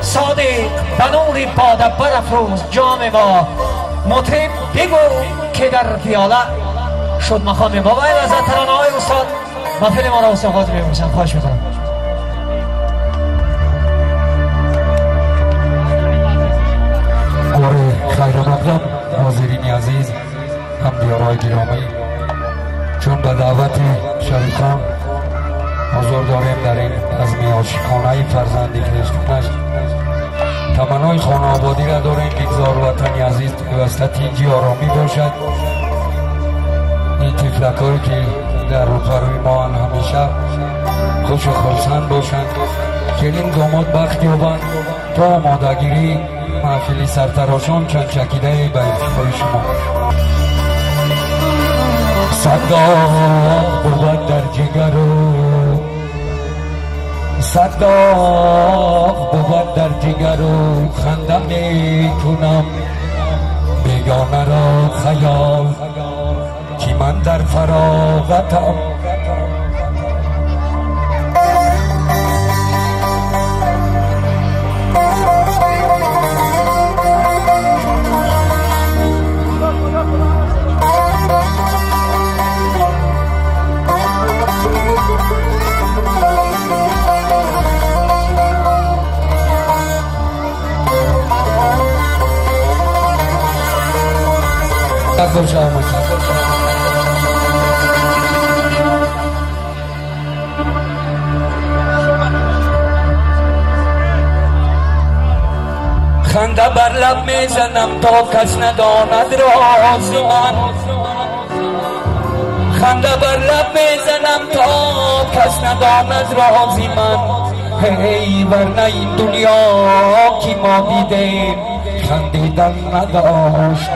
صادق بنور باده برافروز جام ما مطرب بگو که در پیاله شد مقام ما. باید از ترانه های استاد محفل ما را استاد می‌برسن. خواهش می‌کنم. خیر مقدم حاضرین عزیز، همدیارای گرامی، چون به دعوت شریفان حضور داریم در این عزم عاشقانه فرزند کریشمش، تمنای خانه آبادی را داریم بگذار وطنی عزیز وسط اینجی آرامی باشد. این تفلکایی که در روی ما همیشه خوش و خرسند باشند، کلیم داماد بخت یابند تا آمادگیری محفلی سرتراشان چند چکیده به افتخار شما. صداق بود در جگر و صداق بود در جگر و خنده میکنم بیگانه را خیال که من در فراغتم. خوش آمد. خنده بر لب میزنم تا کس نداند راز من، خنده بر لب میزنم تا کس نداند راز من. هی ورنه این دنیا که ما دیدیم خندیدن نداشت.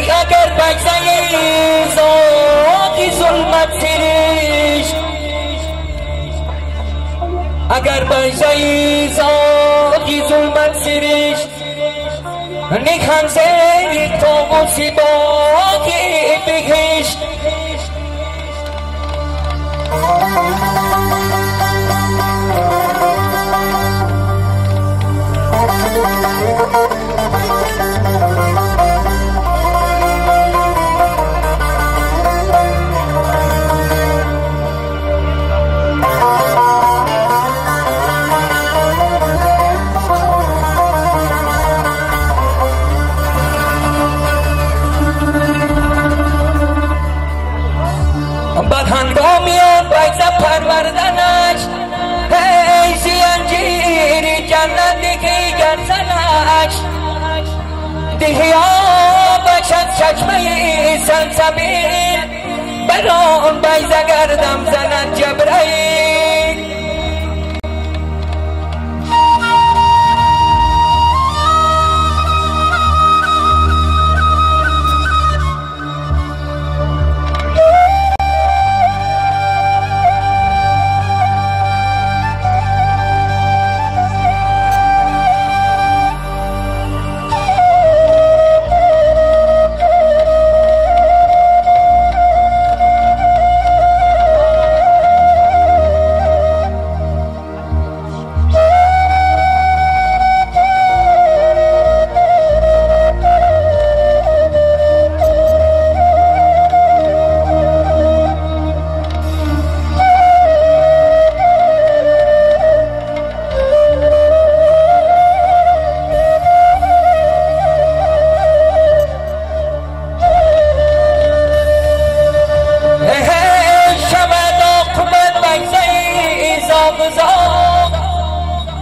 اگر بگذری زاقی ظلمت سرشت، اگر بگذری زاقی ظلمت سرشت، نکن زیر تا مصیباتی بهشت. هنگامیان باید پروردنش، ای زنجیری جنت دیگه گرزنش، دیگه باشد چشمه سلسبیل بران باید گردم زند جبرائیل.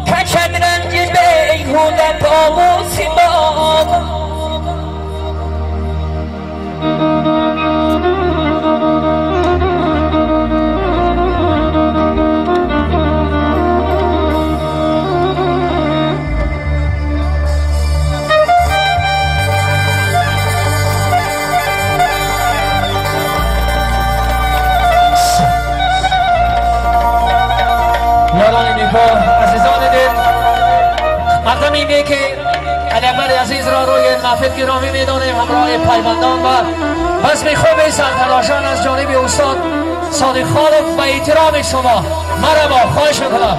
کشد رنج بیهودت آموسی باد. با عزیزان دل مردمی می که علی اکبر عزیز را روی محفل گرامی میدانیم همراه پیوندان و بزم خوب سرتلاشان از جانب استاد صادق خالق به احترام شما مرحبا خواهش میکنم.